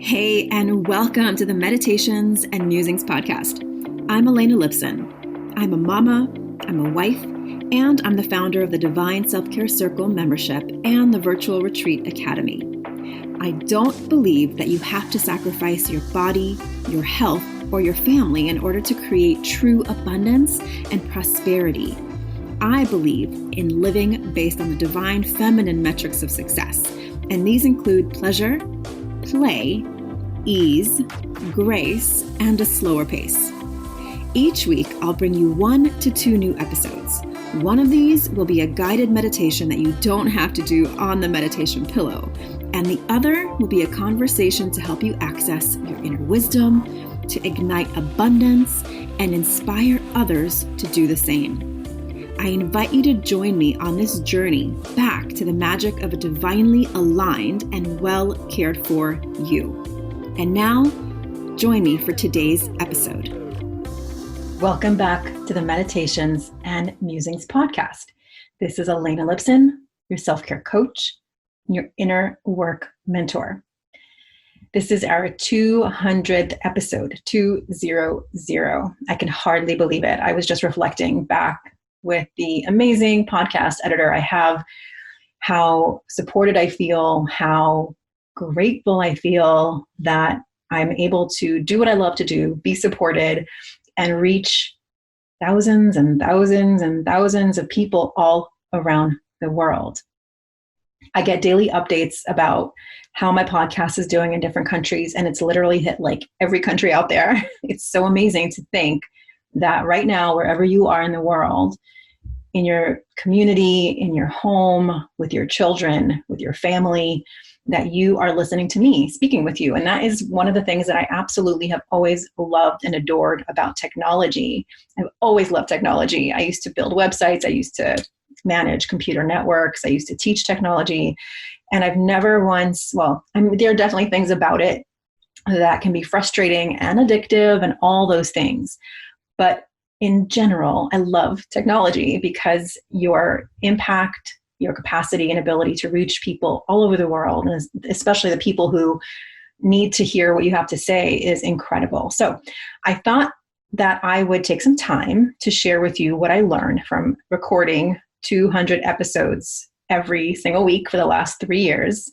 Hey, and welcome to the Meditations and Musings podcast. I'm Elena Lipson. I'm a mama, I'm a wife, and I'm the founder of the Divine Self-Care Circle membership and the Virtual Retreat Academy. I don't believe that you have to sacrifice your body, your health, or your family in order to create true abundance and prosperity. I believe in living based on the divine feminine metrics of success, and these include pleasure, play, ease, grace, and a slower pace. Each week, I'll bring you 1 to 2 new episodes. One of these will be a guided meditation that you don't have to do on the meditation pillow, and the other will be a conversation to help you access your inner wisdom, to ignite abundance, and inspire others to do the same. I invite you to join me on this journey back to the magic of a divinely aligned and well cared for you. And now, join me for today's episode. Welcome back to the Meditations and Musings podcast. This is Elena Lipson, your self-care coach, and your inner work mentor. This is our 200th episode, 200. I can hardly believe it. I was just reflecting back with the amazing podcast editor I have, how supported I feel, how grateful I feel that I'm able to do what I love to do, be supported, and reach thousands and thousands and thousands of people all around the world. I get daily updates about how my podcast is doing in different countries, and it's literally hit like every country out there. It's so amazing to think that right now, wherever you are in the world, in your community, in your home, with your children, with your family, that you are listening to me, speaking with you. And that is one of the things that I absolutely have always loved and adored about technology. I've always loved technology. I used to build websites. I used to manage computer networks. I used to teach technology. And I've never once, there are definitely things about it that can be frustrating and addictive and all those things. But in general, I love technology because your impact, your capacity and ability to reach people all over the world, and especially the people who need to hear what you have to say, is incredible. So I thought that I would take some time to share with you what I learned from recording 200 episodes every single week for the last 3 years,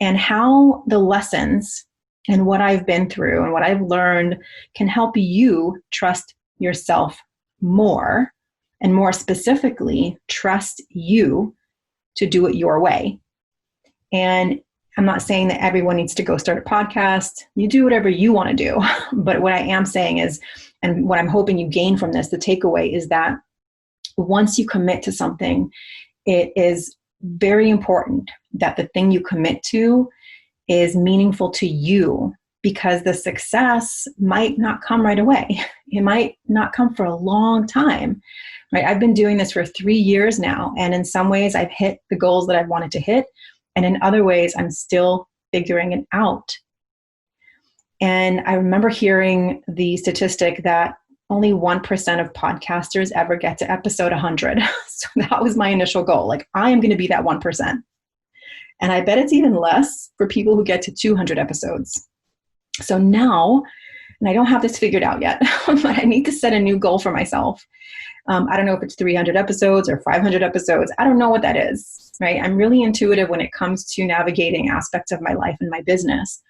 and how the lessons and what I've been through and what I've learned can help you trust yourself more, and more specifically, trust you to do it your way. And I'm not saying that everyone needs to go start a podcast. You do whatever you want to do. But what I am saying is, and what I'm hoping you gain from this, the takeaway is that once you commit to something, it is very important that the thing you commit to is meaningful to you, because the success might not come right away. It might not come for a long time, right? I've been doing this for 3 years now, and in some ways I've hit the goals that I've wanted to hit, and in other ways I'm still figuring it out. And I remember hearing the statistic that only 1% of podcasters ever get to episode 100. So that was my initial goal. Like, I am going to be that 1%. And I bet it's even less for people who get to 200 episodes. So now, and I don't have this figured out yet, but I need to set a new goal for myself. I don't know if it's 300 episodes or 500 episodes. I don't know what that is, right? I'm really intuitive when it comes to navigating aspects of my life and my business.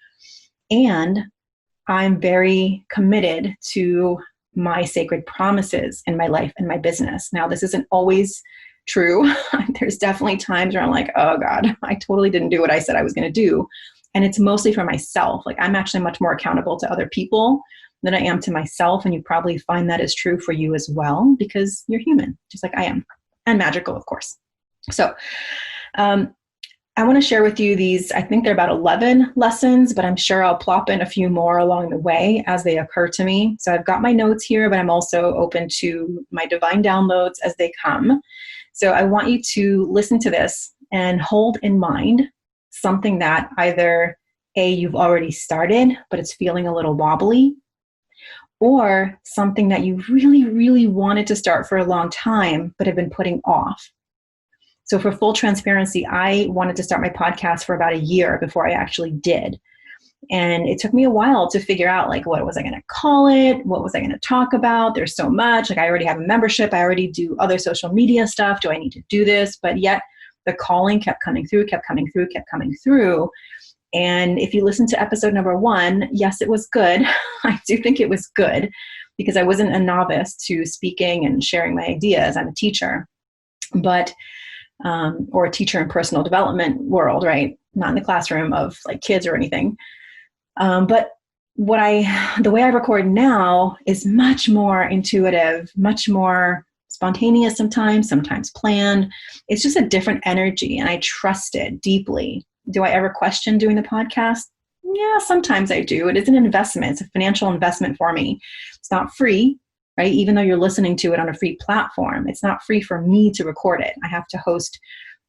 And I'm very committed to my sacred promises in my life and my business. Now, this isn't always true. There's definitely times where I'm like, oh God, I totally didn't do what I said I was going to do. And it's mostly for myself. Like, I'm actually much more accountable to other people than I am to myself. And you probably find that is true for you as well, because you're human, just like I am, and magical, of course. So I want to share with you these, I think they're about 11 lessons, but I'm sure I'll plop in a few more along the way as they occur to me. So I've got my notes here, but I'm also open to my divine downloads as they come. So I want you to listen to this and hold in mind something that either A, you've already started, but it's feeling a little wobbly, or something that you really, really wanted to start for a long time, but have been putting off. So for full transparency, I wanted to start my podcast for about a year before I actually did. And it took me a while to figure out, like, what was I going to call it? What was I going to talk about? There's so much. Like, I already have a membership. I already do other social media stuff. Do I need to do this? But yet the calling kept coming through. And if you listen to episode number 1, yes, it was good. I do think it was good because I wasn't a novice to speaking and sharing my ideas. I'm a teacher, but or a teacher in personal development world, right? Not in the classroom of like kids or anything. But the way I record now is much more intuitive, much more spontaneous sometimes planned. It's just a different energy, and I trust it deeply. Do I ever question doing the podcast? Yeah, sometimes I do. It is an investment. It's a financial investment for me. It's not free, right? Even though you're listening to it on a free platform, it's not free for me to record it. I have to host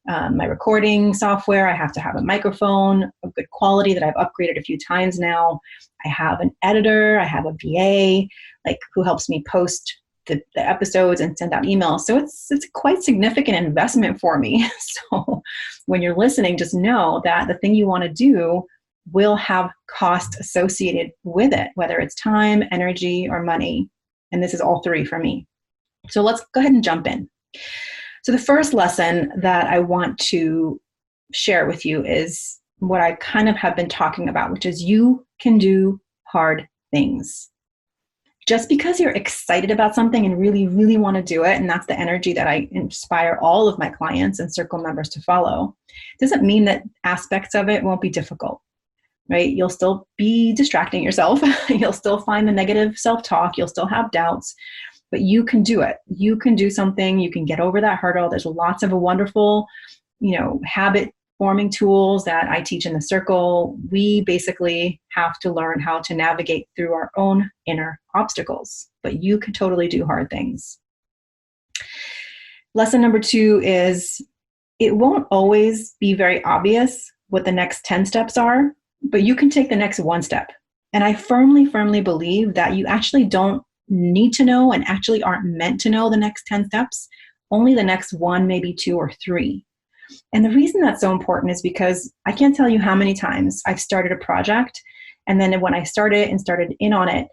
my recording software. I have to have a microphone of good quality that I've upgraded a few times now. I have an editor. I have a VA, like, who helps me post the episodes and send out emails. So it's quite significant investment for me. So when you're listening, just know that the thing you want to do will have cost associated with it, whether it's time, energy, or money. And this is all 3 for me. So let's go ahead and jump in. So the first lesson that I want to share with you is what I kind of have been talking about, which is you can do hard things. Just because you're excited about something and really, really want to do it, and that's the energy that I inspire all of my clients and circle members to follow, doesn't mean that aspects of it won't be difficult, right? You'll still be distracting yourself. You'll still find the negative self-talk. You'll still have doubts, but you can do it. You can do something. You can get over that hurdle. There's lots of wonderful, habit forming tools that I teach in the circle. We basically have to learn how to navigate through our own inner obstacles, but you can totally do hard things. Lesson number 2 is it won't always be very obvious what the next 10 steps are, but you can take the next 1 step. And I firmly, firmly believe that you actually don't need to know and actually aren't meant to know the next 10 steps, only the next 1, maybe 2 or 3. And the reason that's so important is because I can't tell you how many times I've started a project, and then when I started in on it,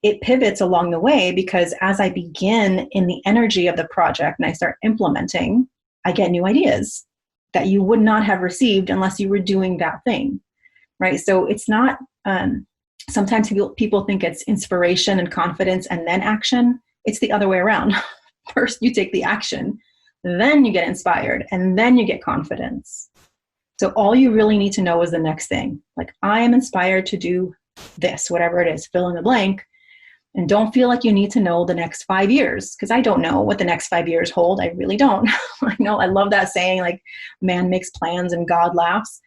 it pivots along the way, because as I begin in the energy of the project and I start implementing, I get new ideas that you would not have received unless you were doing that thing, right? So it's not, sometimes people think it's inspiration and confidence and then action. It's the other way around. First you take the action, then you get inspired, and then you get confidence. So all you really need to know is the next thing. Like, I am inspired to do this, whatever it is, fill in the blank. And don't feel like you need to know the next 5 years, because I don't know what the next 5 years hold. I really don't. I love that saying, like, man makes plans and God laughs.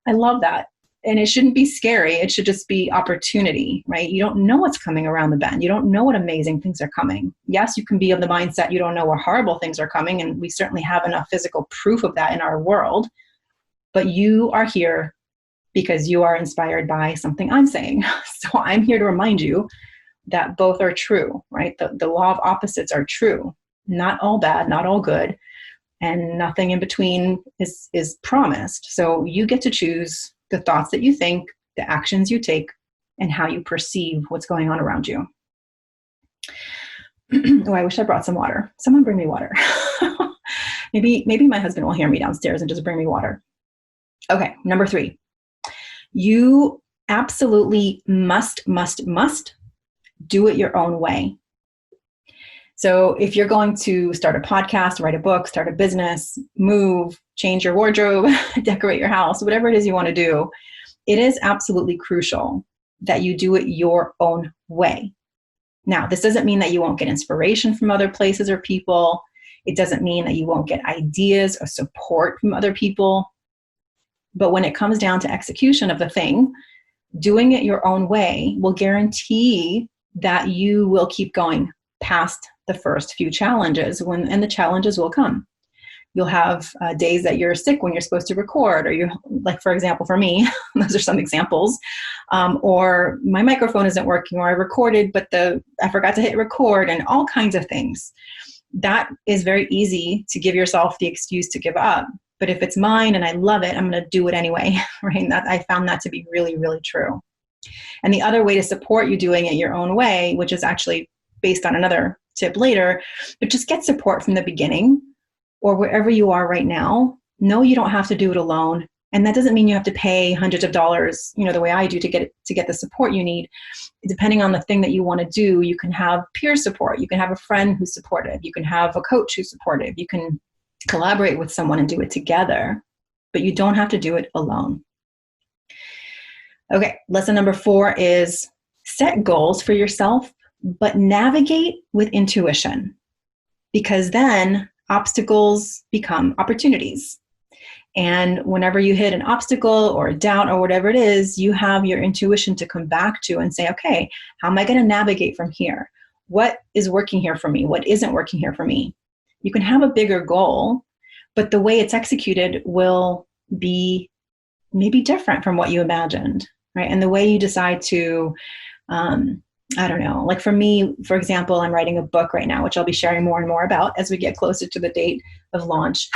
I love that. And it shouldn't be scary. It should just be opportunity, right? You don't know what's coming around the bend. You don't know what amazing things are coming. Yes, you can be of the mindset you don't know what horrible things are coming, and we certainly have enough physical proof of that in our world. But you are here because you are inspired by something I'm saying. So I'm here to remind you that both are true, right? The law of opposites are true. Not all bad, not all good, and nothing in between is promised. So you get to choose the thoughts that you think, the actions you take, and how you perceive what's going on around you. Oh, I wish I brought some water. Someone bring me water. Maybe my husband will hear me downstairs and just bring me water. Okay, number 3. You absolutely must do it your own way. So if you're going to start a podcast, write a book, start a business, move, change your wardrobe, decorate your house, whatever it is you want to do, it is absolutely crucial that you do it your own way. Now, this doesn't mean that you won't get inspiration from other places or people. It doesn't mean that you won't get ideas or support from other people. But when it comes down to execution of the thing, doing it your own way will guarantee that you will keep going past the first few challenges, and the challenges will come. You'll have days that you're sick when you're supposed to record, or you're, like, for example, for me, those are some examples, or my microphone isn't working, or I recorded, but I forgot to hit record, and all kinds of things. That is very easy to give yourself the excuse to give up. But if it's mine and I love it, I'm going to do it anyway, right? And I found that to be really, really true. And the other way to support you doing it your own way, which is actually based on another tip later, but just get support from the beginning or wherever you are right now. No, you don't have to do it alone. And that doesn't mean you have to pay hundreds of dollars, the way I do to get the support you need. Depending on the thing that you want to do, you can have peer support. You can have a friend who's supportive. You can have a coach who's supportive. You can collaborate with someone and do it together, but you don't have to do it alone. Okay, lesson number 4 is set goals for yourself, but navigate with intuition, because then obstacles become opportunities. And whenever you hit an obstacle or a doubt or whatever it is, you have your intuition to come back to and say, okay, how am I going to navigate from here? What is working here for me? What isn't working here for me? You can have a bigger goal, but the way it's executed will be maybe different from what you imagined, right? And the way you decide to, I don't know, like for me, for example, I'm writing a book right now, which I'll be sharing more and more about as we get closer to the date of launch.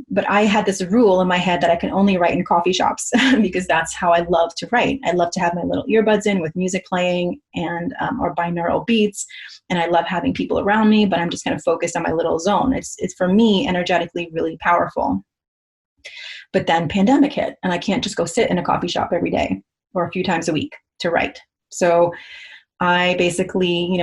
But I had this rule in my head that I can only write in coffee shops because that's how I love to write. I love to have my little earbuds in with music playing and or binaural beats. And I love having people around me, but I'm just kind of focused on my little zone. It's for me energetically really powerful. But then pandemic hit and I can't just go sit in a coffee shop every day or a few times a week to write. So I basically,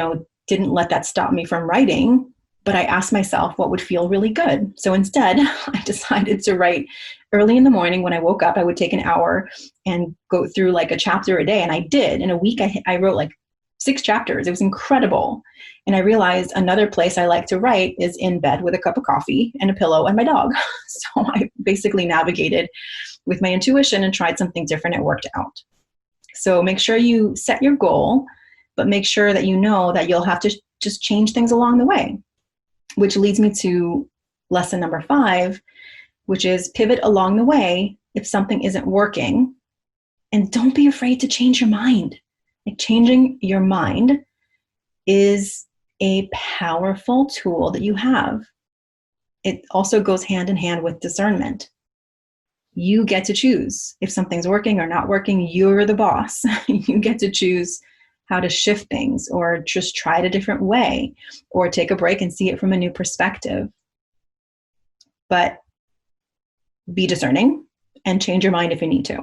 didn't let that stop me from writing, but I asked myself what would feel really good. So instead, I decided to write early in the morning. When I woke up, I would take an hour and go through like a chapter a day. And I did. In a week, I wrote like 6 chapters. It was incredible. And I realized another place I like to write is in bed with a cup of coffee and a pillow and my dog. So I basically navigated with my intuition and tried something different. It worked out. So make sure you set your goal, but make sure that you know that you'll have to just change things along the way, which leads me to lesson number 5, which is pivot along the way if something isn't working. And don't be afraid to change your mind. Like changing your mind is a powerful tool that you have. It also goes hand in hand with discernment. You get to choose if something's working or not working. You're the boss. You get to choose how to shift things or just try it a different way or take a break and see it from a new perspective. But be discerning and change your mind if you need to.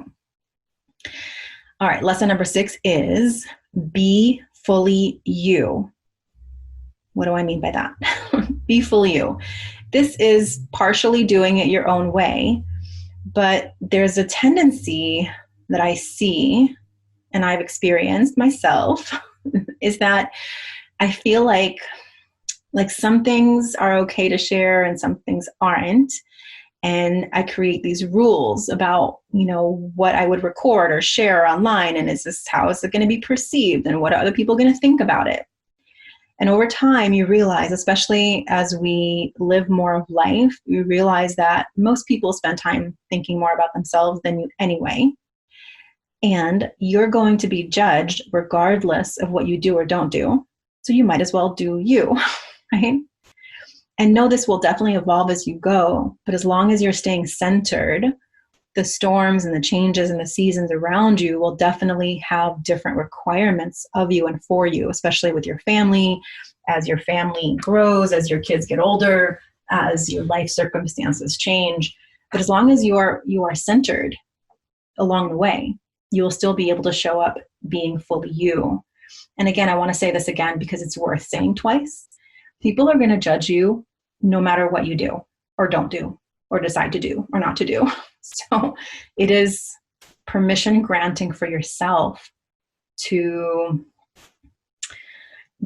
All right, lesson number 6 is be fully you. What do I mean by that? Be fully you. This is partially doing it your own way, but there's a tendency that I see and I've experienced myself is that I feel like some things are okay to share and some things aren't. And I create these rules about, what I would record or share online. And how is it going to be perceived? And what are other people going to think about it? And over time, you realize, especially as we live more of life, you realize that most people spend time thinking more about themselves than you anyway. And you're going to be judged regardless of what you do or don't do. So you might as well do you, right? And know this will definitely evolve as you go. But as long as you're staying centered, the storms and the changes and the seasons around you will definitely have different requirements of you and for you, especially with your family, as your family grows, as your kids get older, as your life circumstances change. But as long as you are centered along the way, you will still be able to show up being fully you. And again, I want to say this again because it's worth saying twice. People are going to judge you no matter what you do or don't do or decide to do or not to do. So it is permission granting for yourself to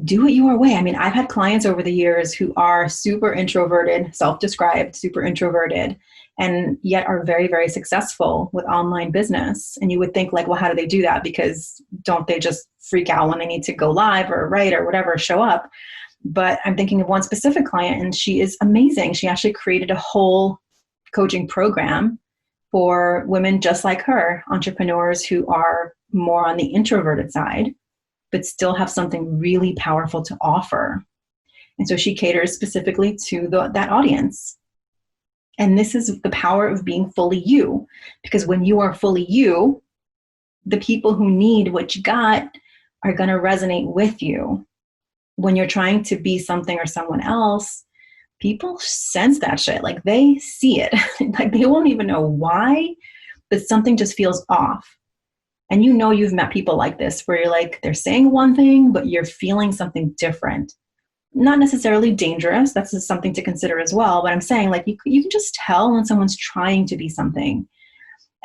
do it your way. I mean, I've had clients over the years who are super introverted, self-described, super introverted, and yet are very, very successful with online business. And you would think like, well, how do they do that? Because don't they just freak out when they need to go live or write or whatever, show up? But I'm thinking of one specific client and she is amazing. She actually created a whole coaching program for women just like her, entrepreneurs who are more on the introverted side, but still have something really powerful to offer. And so she caters specifically to that audience. And this is the power of being fully you, because when you are fully you, the people who need what you got are going to resonate with you. When you're trying to be something or someone else, people sense that shit. Like they see it. Like they won't even know why, but something just feels off. And you know you've met people like this where you're like, they're saying one thing, but you're feeling something different. Not necessarily dangerous. That's just something to consider as well. But I'm saying like you can just tell when someone's trying to be something.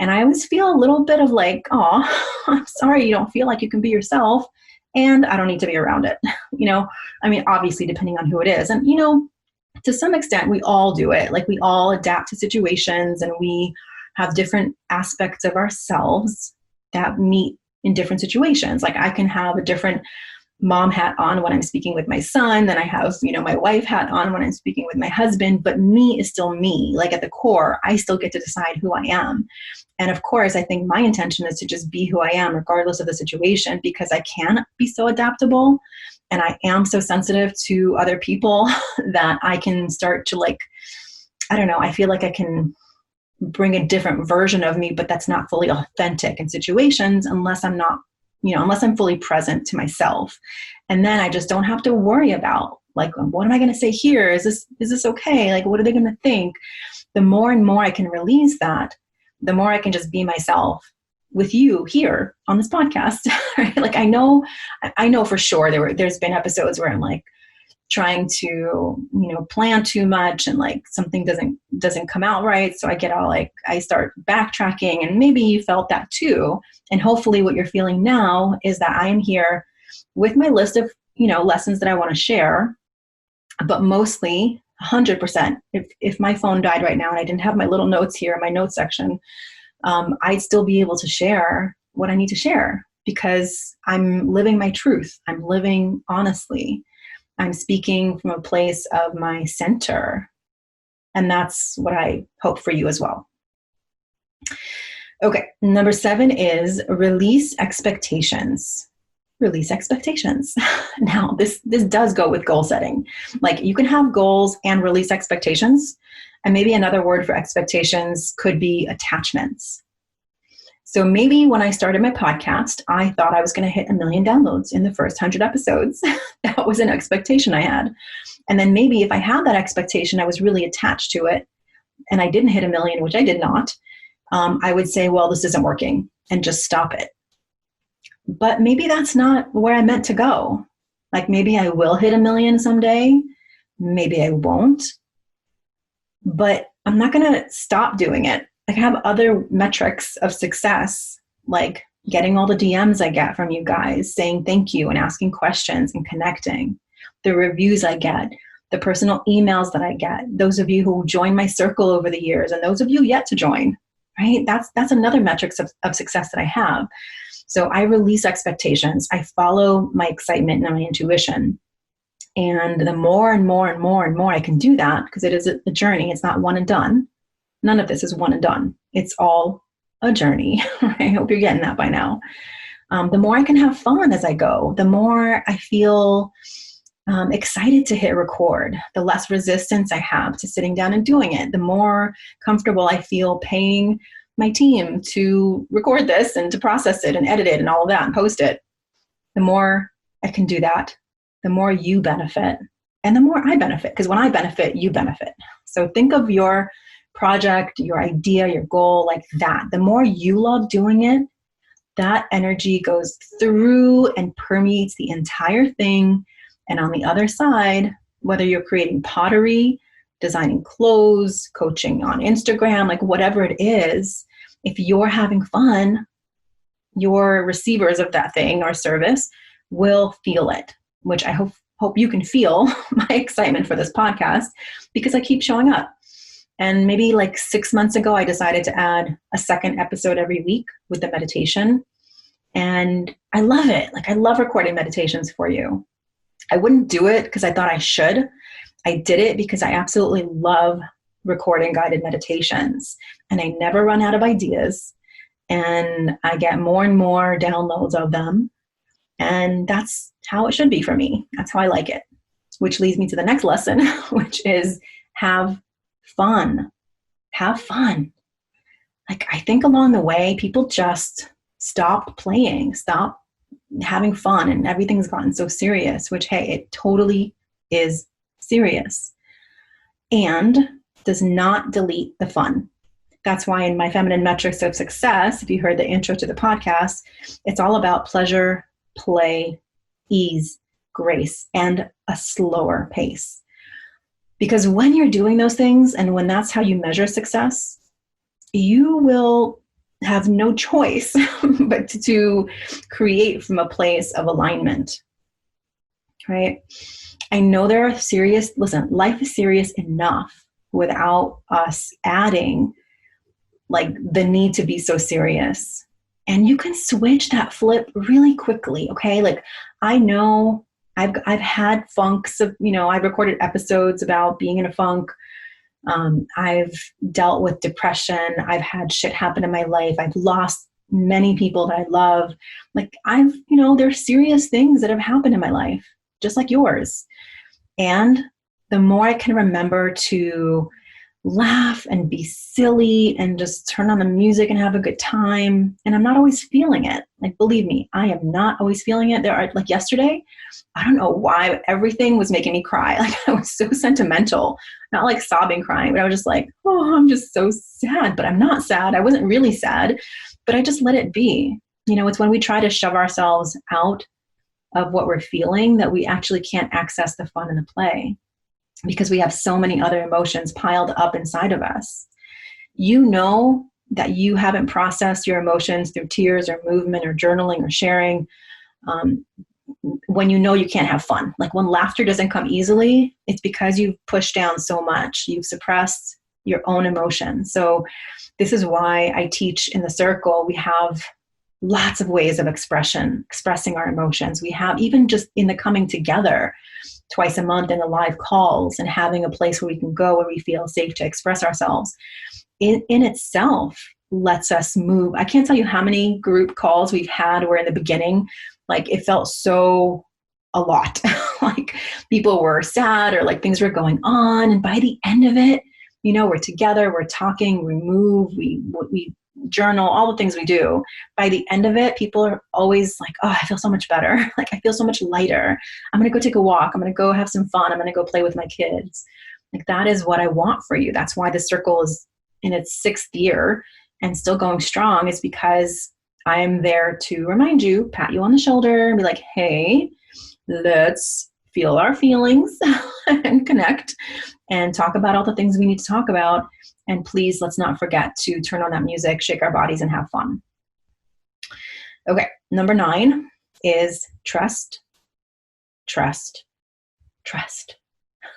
And I always feel a little bit of like, oh, I'm sorry you don't feel like you can be yourself. And I don't need to be around it. I mean, obviously, depending on who it is. And, to some extent, we all do it. Like we all adapt to situations and we have different aspects of ourselves that meet in different situations. Like I can have a different mom hat on when I'm speaking with my son than I have, my wife hat on when I'm speaking with my husband, but me is still me. Like at the core, I still get to decide who I am. And of course, I think my intention is to just be who I am regardless of the situation, because I can be so adaptable and I am so sensitive to other people that I can start to I feel like I can bring a different version of me, but that's not fully authentic in situations unless I'm not, unless I'm fully present to myself. And then I just don't have to worry about like, what am I going to say here? Is this okay? Like, what are they going to think? The more and more I can release that, the more I can just be myself with you here on this podcast. Right? Like I know for sure there's been episodes where I'm like trying to, plan too much and like something doesn't come out right. So I get all like, I start backtracking, and maybe you felt that too. And hopefully what you're feeling now is that I am here with my list of, lessons that I want to share, but mostly 100%. If my phone died right now and I didn't have my little notes here in my notes section, I'd still be able to share what I need to share because I'm living my truth. I'm living honestly. I'm speaking from a place of my center. And that's what I hope for you as well. Okay, number 7 is release expectations. Release expectations. Now, this does go with goal setting. Like you can have goals and release expectations. And maybe another word for expectations could be attachments. So maybe when I started my podcast, I thought I was going to hit 1 million downloads in the first 100 episodes. That was an expectation I had. And then maybe if I had that expectation, I was really attached to it and I didn't hit 1 million, which I did not, I would say, well, this isn't working and just stop it. But maybe that's not where I meant to go. Like maybe I will hit 1 million someday. Maybe I won't. But I'm not going to stop doing it. I have other metrics of success, like getting all the DMs I get from you guys saying thank you and asking questions and connecting, the reviews I get, the personal emails that I get, those of you who joined my circle over the years and those of you yet to join, right? That's another metrics of success that I have. So I release expectations. I follow my excitement and my intuition. And the more and more and more and more I can do that, because it is a journey, it's not one and done. None of this is one and done. It's all a journey. I hope you're getting that by now. The more I can have fun as I go, the more I feel excited to hit record, the less resistance I have to sitting down and doing it, the more comfortable I feel paying my team to record this and to process it and edit it and all of that and post it. The more I can do that, the more you benefit and the more I benefit, because when I benefit, you benefit. So think of your project, your idea, your goal like that. The more you love doing it, that energy goes through and permeates the entire thing. And on the other side, whether you're creating pottery, designing clothes, coaching on Instagram, like whatever it is, if you're having fun, your receivers of that thing or service will feel it, which I hope you can feel my excitement for this podcast because I keep showing up. And maybe like 6 months ago, I decided to add a second episode every week with the meditation. And I love it. Like I love recording meditations for you. I wouldn't do it because I thought I should. I did it because I absolutely love recording guided meditations. And I never run out of ideas. And I get more and more downloads of them. And that's how it should be for me. That's how I like it. Which leads me to the next lesson, which is have fun. Have fun. Like I think along the way, people just stopped playing, stopped having fun, and everything's gotten so serious, which, hey, it totally is serious, and does not delete the fun. That's why in my Feminine Metrics of Success, if you heard the intro to the podcast, it's all about pleasure, play, ease, grace, and a slower pace. Because when you're doing those things, and when that's how you measure success, you will have no choice but to create from a place of alignment, right? I know there are listen, life is serious enough without us adding like the need to be so serious. And you can switch that flip really quickly, okay? Like, I know I've had funks of, I've recorded episodes about being in a funk. I've dealt with depression. I've had shit happen in my life. I've lost many people that I love. Like, there's serious things that have happened in my life, just like yours. And the more I can remember to laugh and be silly and just turn on the music and have a good time. And I'm not always feeling it. Like, believe me, I am not always feeling it. Like yesterday, I don't know why, everything was making me cry. Like, I was so sentimental, not like sobbing crying, but I was just like, oh, I'm just so sad, but I'm not sad. I wasn't really sad, but I just let it be. It's when we try to shove ourselves out of what we're feeling that we actually can't access the fun and the play, because we have so many other emotions piled up inside of us. You know that you haven't processed your emotions through tears or movement or journaling or sharing. When you can't have fun, like when laughter doesn't come easily, it's because you've pushed down so much. You've suppressed your own emotions. So this is why I teach in the circle. We have lots of ways of expressing our emotions. We have even just in the coming together twice a month in the live calls and having a place where we can go where we feel safe to express ourselves in itself lets us move. I can't tell you how many group calls we've had where in the beginning, like, it felt so a lot like people were sad or like things were going on. And by the end of it, we're together, we're talking, we move, we journal, all the things we do. By the end of it, people are always like, oh, I feel so much better. Like, I feel so much lighter. I'm going to go take a walk. I'm going to go have some fun. I'm going to go play with my kids. Like, that is what I want for you. That's why the circle is in its 6th year and still going strong, is because I'm there to remind you, pat you on the shoulder and be like, hey, let's feel our feelings and connect and talk about all the things we need to talk about. And please, let's not forget to turn on that music, shake our bodies, and have fun. Okay, number 9 is trust, trust, trust.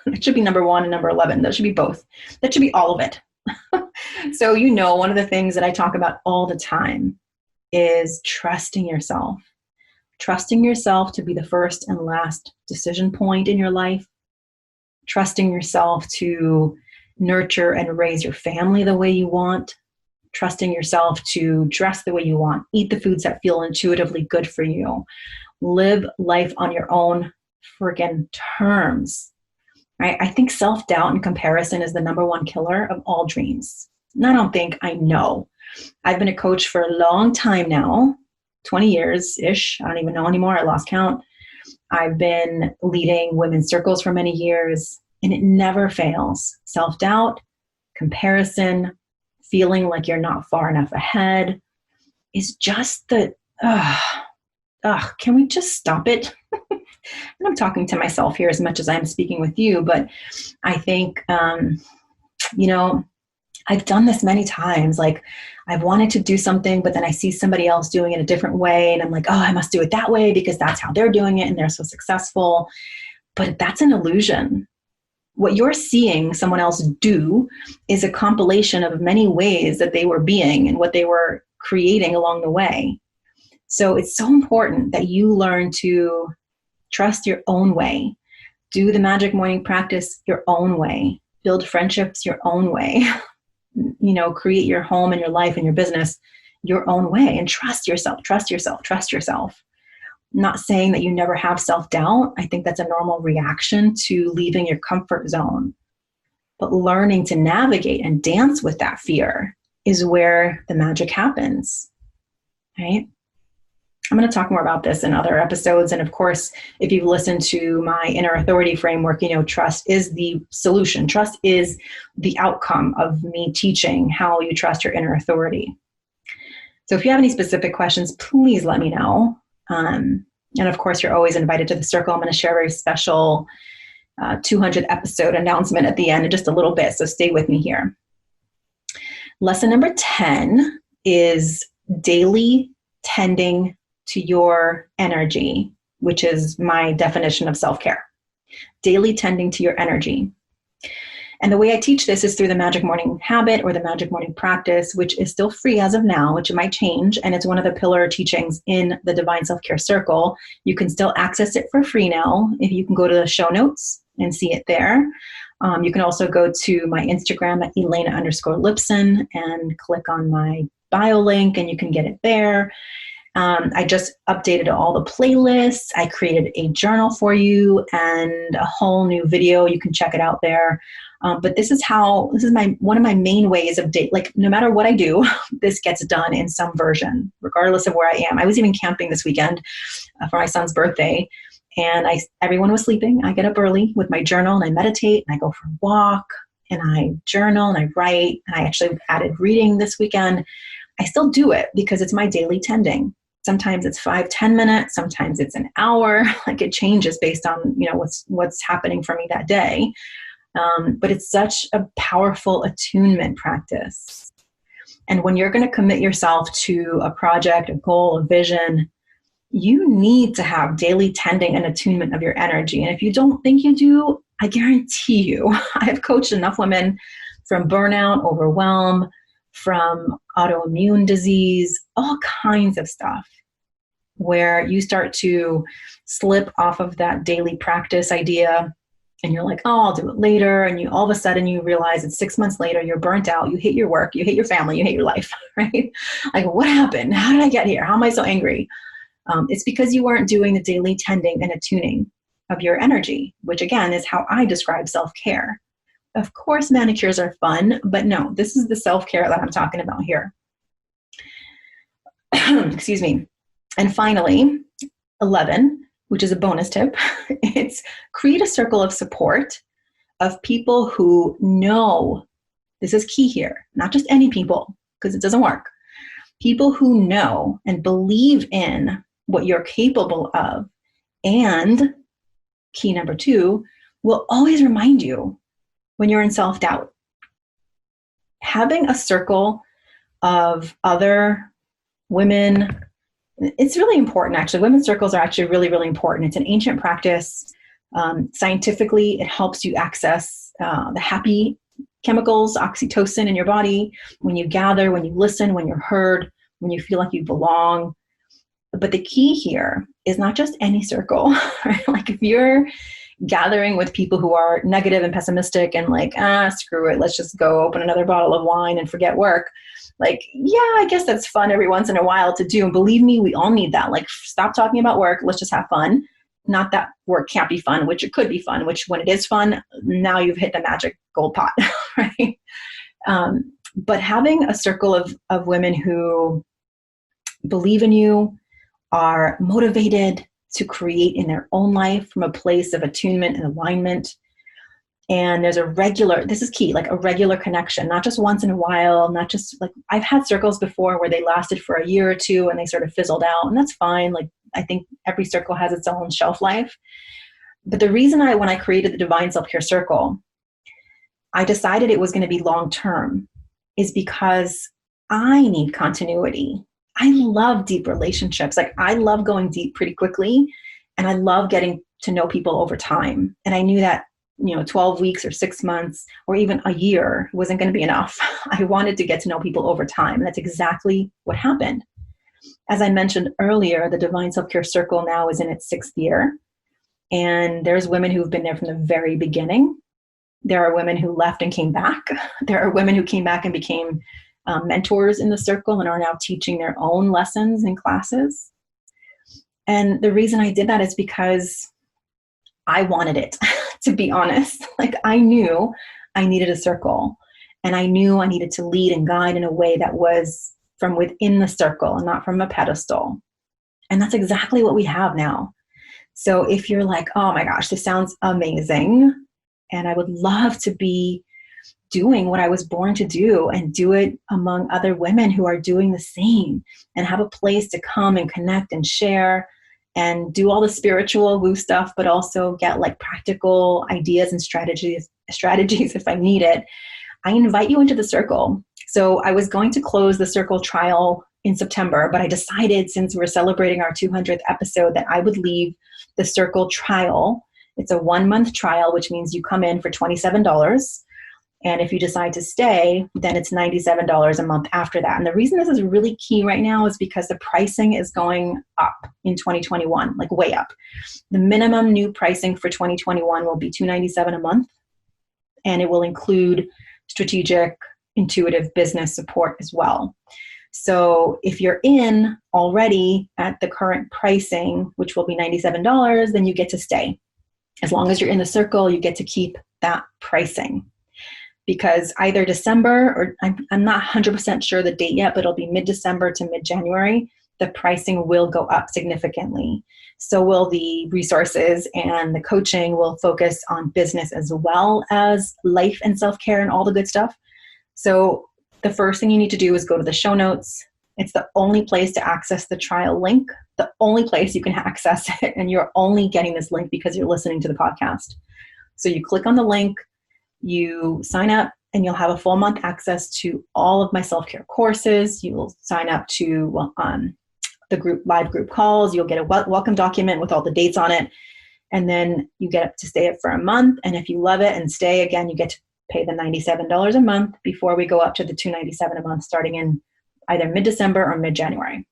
That should be number 1 and number 11. That should be both. That should be all of it. So, one of the things that I talk about all the time is trusting yourself. Trusting yourself to be the first and last decision point in your life. Trusting yourself to nurture and raise your family the way you want. Trusting yourself to dress the way you want. Eat the foods that feel intuitively good for you. Live life on your own freaking terms. Right? I think self-doubt and comparison is the number 1 killer of all dreams. And I know. I've been a coach for a long time now, 20 years-ish. I don't even know anymore. I lost count. I've been leading women's circles for many years, and it never fails. Self-doubt, comparison, feeling like you're not far enough ahead is just can we just stop it? And I'm talking to myself here as much as I'm speaking with you, but I think, I've done this many times. Like, I've wanted to do something, but then I see somebody else doing it a different way. And I'm like, oh, I must do it that way because that's how they're doing it and they're so successful. But that's an illusion. What you're seeing someone else do is a compilation of many ways that they were being and what they were creating along the way. So it's so important that you learn to trust your own way. Do the magic morning practice your own way. Build friendships your own way. Create your home and your life and your business your own way, and trust yourself, trust yourself, trust yourself. Not saying that you never have self-doubt. I think that's a normal reaction to leaving your comfort zone. But learning to navigate and dance with that fear is where the magic happens, right? I'm going to talk more about this in other episodes. And of course, if you've listened to my inner authority framework, trust is the solution. Trust is the outcome of me teaching how you trust your inner authority. So if you have any specific questions, please let me know. And of course, you're always invited to the circle. I'm going to share a very special 200 episode announcement at the end in just a little bit. So stay with me here. Lesson number 10 is daily tending to your energy, which is my definition of self-care. Daily tending to your energy. And the way I teach this is through the Magic Morning Habit or the Magic Morning Practice, which is still free as of now, which it might change. And it's one of the pillar teachings in the Divine Self-Care Circle. You can still access it for free now. If you can go to the show notes and see it there. You can also go to my Instagram at Elena_Lipson and click on my bio link and you can get it there. I just updated all the playlists. I created a journal for you and a whole new video. You can check it out there. But this is one of my main ways of no matter what I do, this gets done in some version, regardless of where I am. I was even camping this weekend for my son's birthday, and everyone was sleeping. I get up early with my journal and I meditate and I go for a walk and I journal and I write. And I actually added reading this weekend. I still do it because it's my daily tending. Sometimes it's 5-10 minutes. Sometimes it's an hour. Like it changes based on, what's happening for me that day. But it's such a powerful attunement practice. And when you're going to commit yourself to a project, a goal, a vision, you need to have daily tending and attunement of your energy. And if you don't think you do, I guarantee you, I have coached enough women from burnout, overwhelm, from autoimmune disease, all kinds of stuff, where you start to slip off of that daily practice idea and you're like, oh, I'll do it later. And all of a sudden you realize it's 6 months later, you're burnt out, you hate your work, you hate your family, you hate your life, right? Like, what happened? How did I get here? How am I so angry? It's because you weren't doing the daily tending and attuning of your energy, which again is how I describe self-care. Of course, manicures are fun, but no, this is the self-care that I'm talking about here. Excuse me. And finally, 11, which is a bonus tip, it's create a circle of support of people who know, this is key here, not just any people, because it doesn't work. People who know and believe in what you're capable of, and key number 2, will always remind you when you're in self-doubt. Having a circle of other women, it's really important, actually. Women's circles are actually really, really important. It's an ancient practice. Scientifically, it helps you access the happy chemicals, oxytocin in your body, when you gather, when you listen, when you're heard, when you feel like you belong. But the key here is not just any circle, right? Like if you're gathering with people who are negative and pessimistic and like, screw it, let's just go open another bottle of wine and forget work. Like, yeah, I guess that's fun every once in a while to do. And believe me, we all need that. Like, stop talking about work. Let's just have fun. Not that work can't be fun, which it could be fun, which when it is fun, now you've hit the magic gold pot, right? But having a circle of women who believe in you, are motivated to create in their own life from a place of attunement and alignment. And there's this is key, like a regular connection, not just once in a while, not just like, I've had circles before where they lasted for a year or two and they sort of fizzled out, and that's fine. Like, I think every circle has its own shelf life. But the reason when I created the Divine Self-Care Circle, I decided it was going to be long-term, is because I need continuity. I love deep relationships. Like, I love going deep pretty quickly, and I love getting to know people over time. And I knew that, 12 weeks or 6 months or even a year wasn't going to be enough. I wanted to get to know people over time. And that's exactly what happened. As I mentioned earlier, the Divine Self-Care Circle now is in its 6th year. And there's women who've been there from the very beginning. There are women who left and came back. There are women who came back and became mentors in the circle and are now teaching their own lessons in classes. And the reason I did that is because I wanted it, to be honest. Like, I knew I needed a circle, and I knew I needed to lead and guide in a way that was from within the circle and not from a pedestal. And that's exactly what we have now. So if you're like, oh my gosh, this sounds amazing, and I would love to be doing what I was born to do and do it among other women who are doing the same, and have a place to come and connect and share and do all the spiritual woo stuff, but also get like practical ideas and strategies if I need it, I invite you into the circle. So I was going to close the circle trial in September, but I decided, since we're celebrating our 200th episode, that I would leave the circle trial. It's a 1-month trial, which means you come in for $27. And if you decide to stay, then it's $97 a month after that. And the reason this is really key right now is because the pricing is going up in 2021, like way up. The minimum new pricing for 2021 will be $297 a month, and it will include strategic, intuitive business support as well. So if you're in already at the current pricing, which will be $97, then you get to stay. As long as you're in the circle, you get to keep that pricing. Because either December, or I'm not 100% sure the date yet, but it'll be mid-December to mid-January, the pricing will go up significantly. So will the resources, and the coaching will focus on business as well as life and self-care and all the good stuff. So the first thing you need to do is go to the show notes. It's the only place to access the trial link, the only place you can access it, and you're only getting this link because you're listening to the podcast. So you click on the link, you sign up, and you'll have a full month access to all of my self-care courses. You will sign up to the live group calls. You'll get a welcome document with all the dates on it. And then you get to stay it for a month. And if you love it and stay again, you get to pay the $97 a month before we go up to the $297 a month starting in either mid-December or mid-January.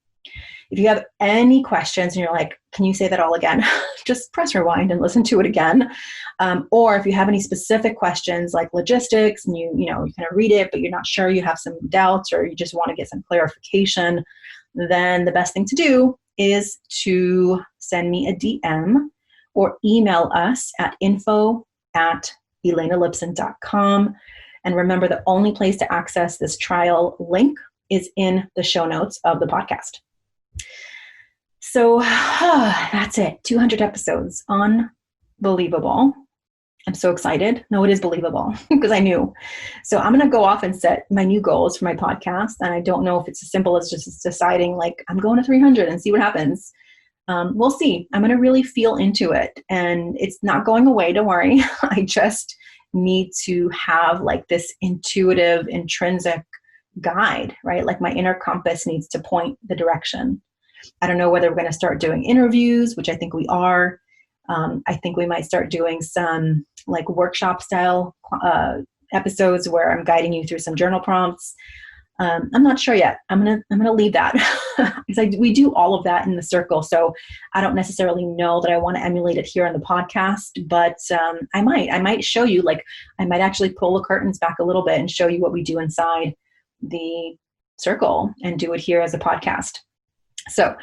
If you have any questions and you're like, can you say that all again? Just press rewind and listen to it again. Or if you have any specific questions like logistics, and you kind of read it, but you're not sure, you have some doubts, or you just want to get some clarification, then the best thing to do is to send me a DM or email us at info@elenalipson.com. And remember, the only place to access this trial link is in the show notes of the podcast. So that's it. 200 episodes. Unbelievable. I'm so excited. No, it is believable because I knew. So I'm going to go off and set my new goals for my podcast. And I don't know if it's as simple as just deciding like I'm going to 300 and see what happens. We'll see. I'm going to really feel into it. And it's not going away. Don't worry. I just need to have like this intuitive, intrinsic guide, right? Like my inner compass needs to point the direction. I don't know whether we're going to start doing interviews, which I think we are. I think we might start doing some like workshop style episodes where I'm guiding you through some journal prompts. I'm not sure yet. I'm gonna leave that because we do all of that in the circle. So I don't necessarily know that I want to emulate it here on the podcast, but I might show you, like I might actually pull the curtains back a little bit and show you what we do inside the circle and do it here as a podcast. So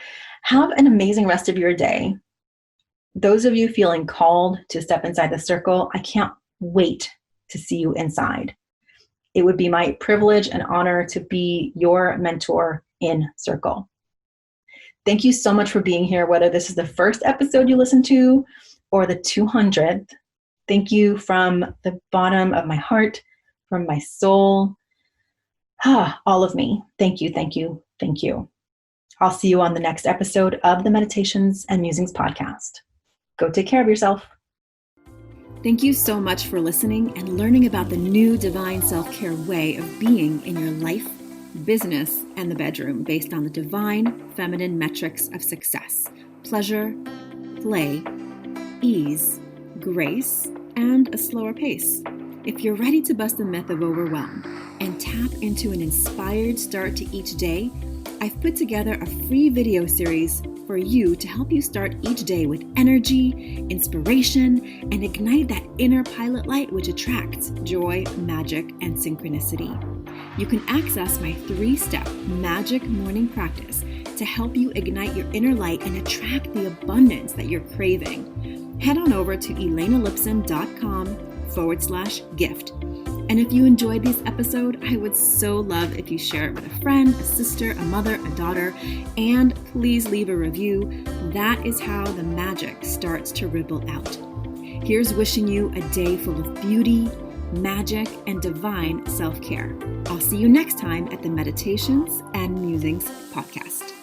have an amazing rest of your day. Those of you feeling called to step inside the circle, I can't wait to see you inside. It would be my privilege and honor to be your mentor in Circle. Thank you so much for being here, whether this is the first episode you listen to or the 200th. Thank you from the bottom of my heart, from my soul, all of me. Thank you, thank you, thank you. I'll see you on the next episode of the Meditations and Musings podcast. Go take care of yourself. Thank you so much for listening and learning about the new divine self-care way of being in your life, business, and the bedroom based on the divine feminine metrics of success: pleasure, play, ease, grace, and a slower pace. If you're ready to bust the myth of overwhelm and tap into an inspired start to each day, I've put together a free video series for you to help you start each day with energy, inspiration, and ignite that inner pilot light which attracts joy, magic, and synchronicity. You can access my 3-step magic morning practice to help you ignite your inner light and attract the abundance that you're craving. Head on over to elenalipson.com/gift And if you enjoyed this episode, I would so love if you share it with a friend, a sister, a mother, a daughter, and please leave a review. That is how the magic starts to ripple out. Here's wishing you a day full of beauty, magic, and divine self-care. I'll see you next time at the Meditations and Musings podcast.